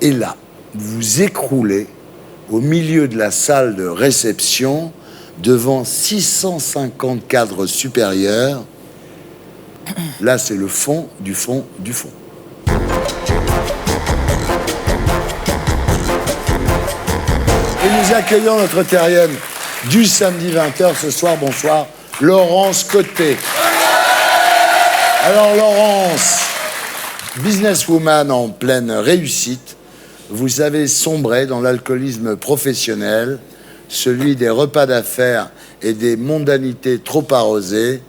Et là, vous vous écroulez au milieu de la salle de réception devant 650 cadres supérieurs. Là, c'est le fond du fond du fond. Et nous accueillons notre terrienne du samedi 20h ce soir. Bonsoir, Laurence Côté. Alors, Laurence, businesswoman en pleine réussite, vous avez sombré dans l'alcoolisme professionnel, celui des repas d'affaires et des mondanités trop arrosées,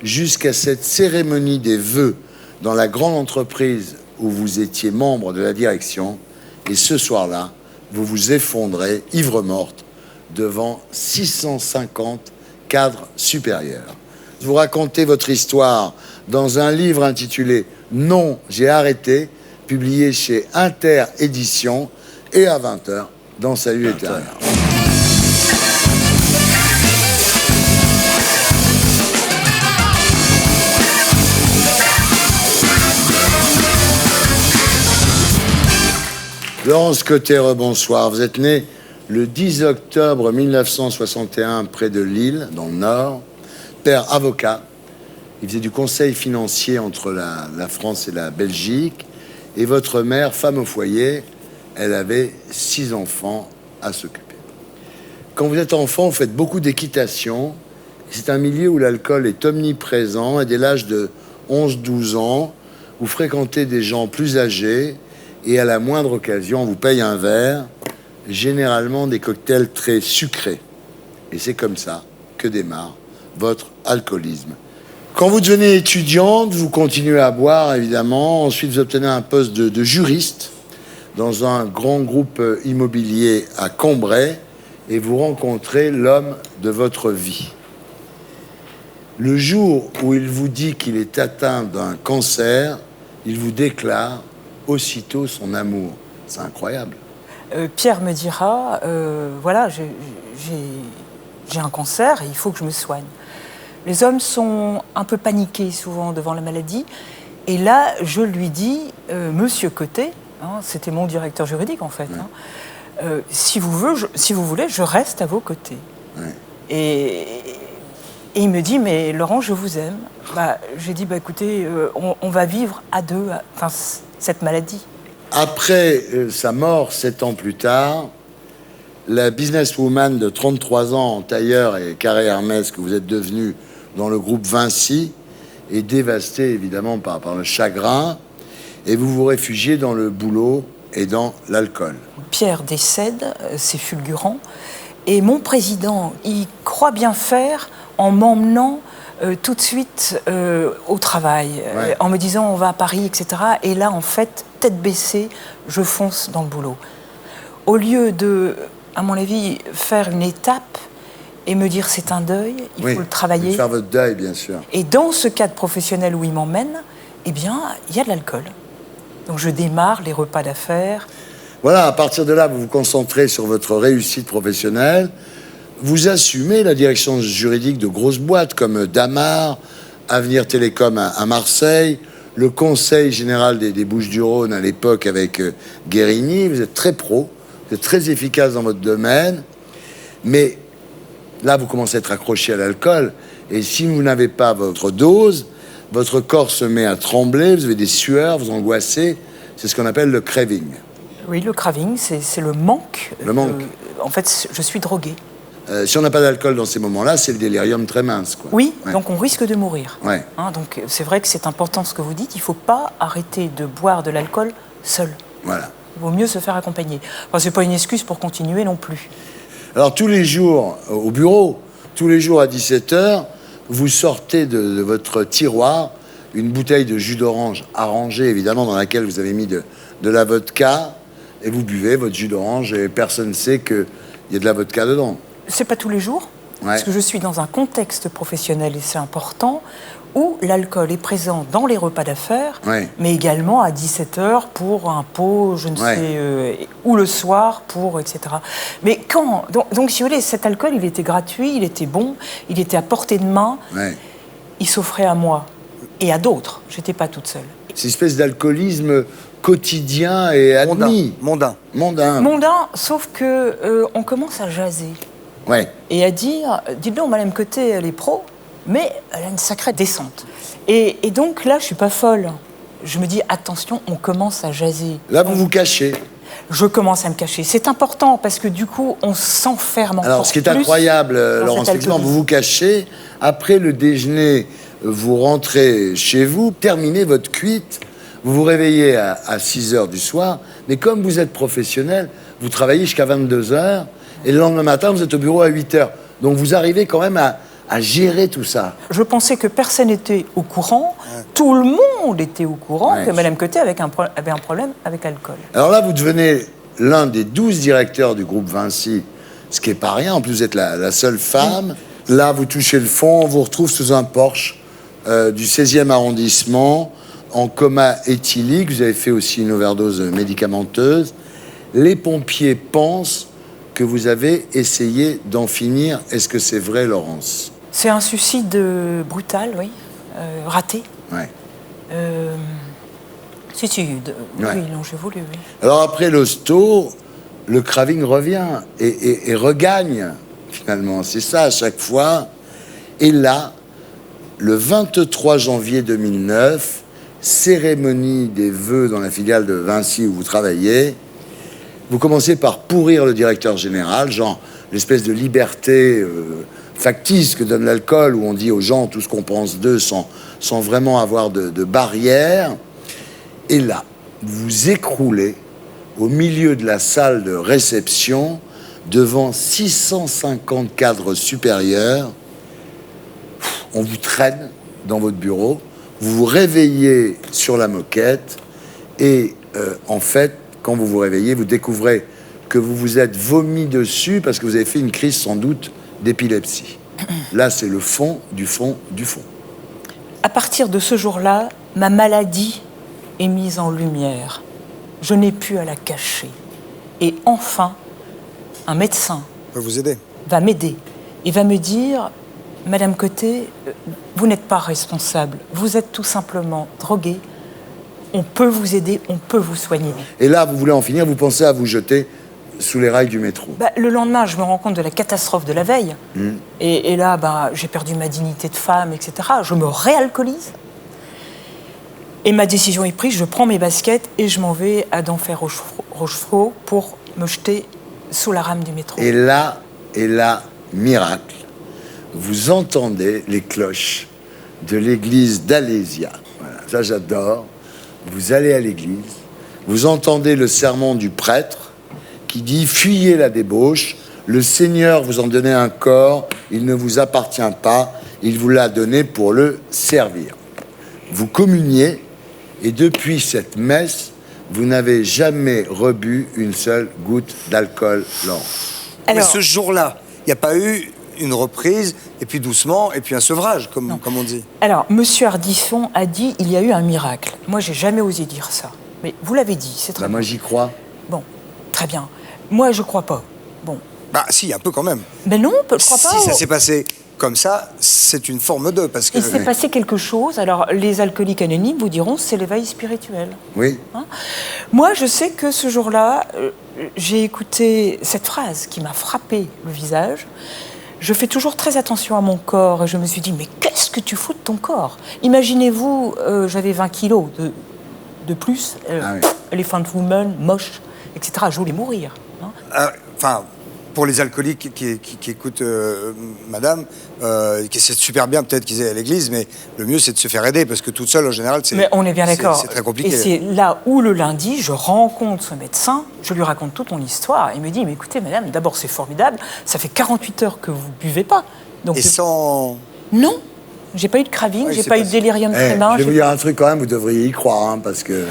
jusqu'à cette cérémonie des vœux dans la grande entreprise où vous étiez membre de la direction. Et ce soir-là, vous vous effondrez, ivre-morte, devant 650 cadres supérieurs. Vous racontez votre histoire dans un livre intitulé « Non, j'ai arrêté », publié chez Inter Éditions et à 20h dans Salut les Terriens. Laurence Côté, rebonsoir. Vous êtes née le 10 octobre 1961 près de Lille, dans le Nord. Père avocat. Il faisait du conseil financier entre la France et la Belgique. Et votre mère, femme au foyer, elle avait 6 enfants à s'occuper. Quand vous êtes enfant, vous faites beaucoup d'équitation. C'est un milieu où l'alcool est omniprésent. Et dès l'âge de 11-12 ans, vous fréquentez des gens plus âgés. Et à la moindre occasion, on vous paye un verre, généralement des cocktails très sucrés. Et c'est comme ça que démarre votre alcoolisme. Quand vous devenez étudiante, vous continuez à boire, évidemment. Ensuite, vous obtenez un poste de juriste dans un grand groupe immobilier à Cambrai et vous rencontrez l'homme de votre vie. Le jour où il vous dit qu'il est atteint d'un cancer, il vous déclare aussitôt son amour. C'est incroyable. Pierre me dira, voilà, j'ai un cancer et il faut que je me soigne. Les hommes sont un peu paniqués souvent devant la maladie. Et là, je lui dis, Monsieur Côté, hein, c'était mon directeur juridique en fait, ouais. Si vous voulez, je reste à vos côtés. Ouais. Et il me dit, mais Laurent, je vous aime. J'ai dit, écoutez, on va vivre à deux, cette maladie. Après sa mort, 7 ans plus tard, la businesswoman de 33 ans en tailleur et carré Hermès que vous êtes devenue dans le groupe Vinci est dévastée évidemment par le chagrin et vous vous réfugiez dans le boulot et dans l'alcool. Pierre décède, c'est fulgurant, et mon président, il croit bien faire en m'emmenant tout de suite au travail, ouais. En me disant on va à Paris, etc. Et là, en fait, tête baissée, je fonce dans le boulot. Au lieu de, à mon avis, faire une étape et me dire c'est un deuil, il faut le travailler. Faire votre deuil, bien sûr. Et dans ce cadre professionnel où il m'emmène, eh bien, il y a de l'alcool. Donc je démarre les repas d'affaires. Voilà, à partir de là, vous vous concentrez sur votre réussite professionnelle. Vous assumez la direction juridique de grosses boîtes comme Damar, Avenir Télécom à Marseille, le Conseil général des Bouches-du-Rhône à l'époque avec Guérini. Vous êtes très pro, vous êtes très efficace dans votre domaine. Mais là, vous commencez à être accroché à l'alcool. Et si vous n'avez pas votre dose, votre corps se met à trembler, vous avez des sueurs, vous angoissez. C'est ce qu'on appelle le craving. Oui, le craving, c'est le manque. Le manque. En fait, je suis droguée. Si on n'a pas d'alcool dans ces moments-là, c'est le délirium très mince, quoi. Oui, ouais. Donc on risque de mourir. Ouais. Hein, donc c'est vrai que c'est important ce que vous dites. Il ne faut pas arrêter de boire de l'alcool seul. Voilà. Il vaut mieux se faire accompagner. Enfin, ce n'est pas une excuse pour continuer non plus. Alors tous les jours, au bureau, tous les jours à 17h, vous sortez de votre tiroir une bouteille de jus d'orange arrangée, évidemment, dans laquelle vous avez mis de la vodka, et vous buvez votre jus d'orange et personne ne sait qu'il y a de la vodka dedans. C'est pas tous les jours, ouais. Parce que je suis dans un contexte professionnel, et c'est important, où l'alcool est présent dans les repas d'affaires, ouais. Mais également à 17h pour un pot, je ne sais, ou le soir pour, etc. Mais quand... Donc, si vous voulez, cet alcool, il était gratuit, il était bon, il était à portée de main, ouais. Il s'offrait à moi et à d'autres. Je n'étais pas toute seule. Cette espèce d'alcoolisme quotidien et admis. Mondain. Mondain, sauf que on commence à jaser. Ouais. Et à dire, dites donc, Madame Côté, elle est pro, mais elle a une sacrée descente. Et donc là, je suis pas folle. Je me dis, attention, on commence à jaser. Là, vous vous cachez. Je commence à me cacher. C'est important parce que du coup, on s'enferme encore plus. Alors, ce qui est incroyable, Laurence, effectivement, vous vous cachez. Après le déjeuner, vous rentrez chez vous, terminez votre cuite, vous vous réveillez à 6 h du soir. Mais comme vous êtes professionnel, vous travaillez jusqu'à 22 h. Et le lendemain matin, vous êtes au bureau à 8 h. Donc, vous arrivez quand même à gérer tout ça. Je pensais que personne n'était au courant. Ouais. Tout le monde était au courant que Madame Côté avait un problème avec l'alcool. Alors là, vous devenez l'un des 12 directeurs du groupe Vinci, ce qui n'est pas rien. En plus, vous êtes la seule femme. Oui. Là, vous touchez le fond. On vous retrouve sous un Porsche du 16e arrondissement, en coma éthylique. Vous avez fait aussi une overdose médicamenteuse. Les pompiers pensent que vous avez essayé d'en finir. Est-ce que c'est vrai, Laurence ? C'est un suicide brutal, oui, raté. Ouais. Oui, non, j'ai voulu, oui. Alors après l'hosto, le craving revient et regagne, finalement. C'est ça à chaque fois. Et là, le 23 janvier 2009, cérémonie des vœux dans la filiale de Vinci où vous travaillez. Vous commencez par pourrir le directeur général, genre l'espèce de liberté factice que donne l'alcool, où on dit aux gens tout ce qu'on pense d'eux sans vraiment avoir de barrière. Et là, vous écroulez au milieu de la salle de réception devant 650 cadres supérieurs. On vous traîne dans votre bureau, vous vous réveillez sur la moquette et en fait, quand vous vous réveillez, vous découvrez que vous vous êtes vomi dessus parce que vous avez fait une crise sans doute d'épilepsie. Là, c'est le fond du fond du fond. À partir de ce jour-là, ma maladie est mise en lumière. Je n'ai plus à la cacher. Et enfin, un médecin peut vous aider. Va m'aider et va me dire, Madame Côté, vous n'êtes pas responsable. Vous êtes tout simplement droguée. On peut vous aider, on peut vous soigner. Et là, vous voulez en finir, vous pensez à vous jeter sous les rails du métro. Le lendemain, je me rends compte de la catastrophe de la veille. Et là, j'ai perdu ma dignité de femme, etc. Je me réalcoolise. Et ma décision est prise, je prends mes baskets et je m'en vais à Denfert-Rochereau pour me jeter sous la rame du métro. Et là, miracle, vous entendez les cloches de l'église d'Alésia. Voilà, ça j'adore. Vous allez à l'église, vous entendez le sermon du prêtre qui dit « Fuyez la débauche, le Seigneur vous en donnait un corps, il ne vous appartient pas, il vous l'a donné pour le servir. » Vous communiez et depuis cette messe, vous n'avez jamais rebu une seule goutte d'alcool, Laurence. Mais ce jour-là, il n'y a pas eu une reprise, et puis doucement, et puis un sevrage, comme on dit. Alors, Monsieur Ardisson a dit il y a eu un miracle. Moi, j'ai jamais osé dire ça. Mais vous l'avez dit, c'est très bien. Moi, j'y crois. Bon, très bien. Moi, je crois pas. Bon. Si, un peu quand même. Mais non, je crois pas. Si ça s'est passé comme ça, c'est une forme de... Parce que... Il s'est passé quelque chose. Alors, les alcooliques anonymes vous diront c'est l'éveil spirituel. Oui. Moi, je sais que ce jour-là, j'ai écouté cette phrase qui m'a frappé le visage. Je fais toujours très attention à mon corps et je me suis dit, mais qu'est-ce que tu fous de ton corps ? Imaginez-vous, j'avais 20 kilos de plus, Elephant Woman, moche, etc. Je voulais mourir. Pour les alcooliques qui écoutent madame, c'est super bien peut-être qu'ils aient à l'église, mais le mieux c'est de se faire aider, parce que toute seule en général, mais on est bien d'accord. C'est très compliqué. Et c'est là où le lundi, je rencontre ce médecin, je lui raconte toute mon histoire, il me dit, mais écoutez madame, d'abord c'est formidable, ça fait 48 heures que vous buvez pas. Donc, et sans... Non, j'ai pas eu de craving, j'ai pas eu de délirium tremens. Je vais vous dire un truc quand même, vous devriez y croire, parce que...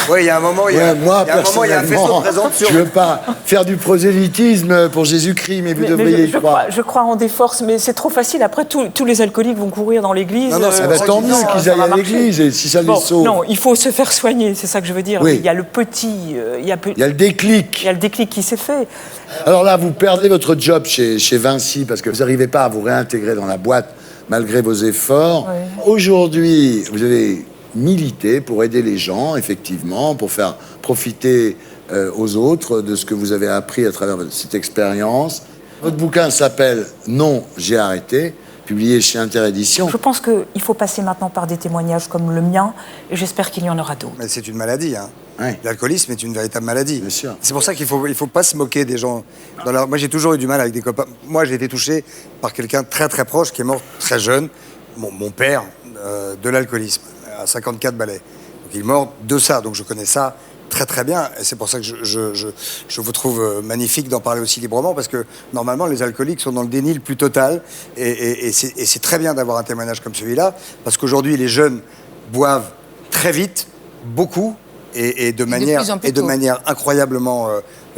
Oui, il y a un moment, il y a un faisceau de présomption. Je ne veux pas faire du prosélytisme pour Jésus-Christ, mais vous devriez y croire. Je crois en des forces, mais c'est trop facile. Après, tous les alcooliques vont courir dans l'église. Tant mieux qu'ils aillent à l'église, et si ça les sauve. Non, il faut se faire soigner, c'est ça que je veux dire. Oui. Il y a le petit... il y a le déclic. Il y a le déclic qui s'est fait. Alors là, vous perdez votre job chez Vinci, parce que vous n'arrivez pas à vous réintégrer dans la boîte, malgré vos efforts. Oui. Aujourd'hui, vous avez milité pour aider les gens, effectivement, pour faire profiter aux autres de ce que vous avez appris à travers cette expérience. Votre bouquin s'appelle « Non, j'ai arrêté », publié chez Interédition. Je pense qu'il faut passer maintenant par des témoignages comme le mien, et j'espère qu'il y en aura d'autres. Mais c'est une maladie, hein. Ouais. L'alcoolisme est une véritable maladie. Bien sûr. C'est pour ça qu'il faut pas se moquer des gens. Moi, j'ai toujours eu du mal avec des copains. Moi, j'ai été touché par quelqu'un très très proche qui est mort très jeune, mon père, de l'alcoolisme, à 54 balais. Donc, il est mort de ça, donc je connais ça très très bien. Et c'est pour ça que je vous trouve magnifique d'en parler aussi librement, parce que normalement, les alcooliques sont dans le déni le plus total. Et c'est très bien d'avoir un témoignage comme celui-là, parce qu'aujourd'hui, les jeunes boivent très vite, beaucoup, et de manière incroyablement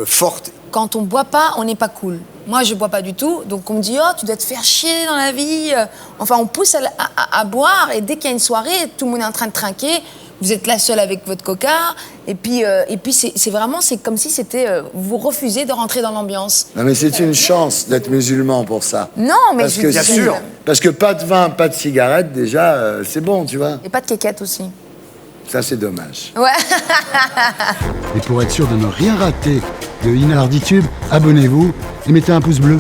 forte. Quand on boit pas, on n'est pas cool. Moi, je bois pas du tout, donc on me dit « Oh, tu dois te faire chier dans la vie ». Enfin, on pousse à boire, et dès qu'il y a une soirée, tout le monde est en train de trinquer, vous êtes la seule avec votre coca, et puis c'est vraiment, c'est comme si c'était, vous refusez de rentrer dans l'ambiance. Non, mais c'est une chance d'être musulman pour ça. Non, mais parce que, bien sûr. Parce que pas de vin, pas de cigarette, déjà, c'est bon, tu vois. Et pas de quéquette aussi. Ça, c'est dommage. Ouais. Et pour être sûr de ne rien rater de Inarditube, abonnez-vous et mettez un pouce bleu.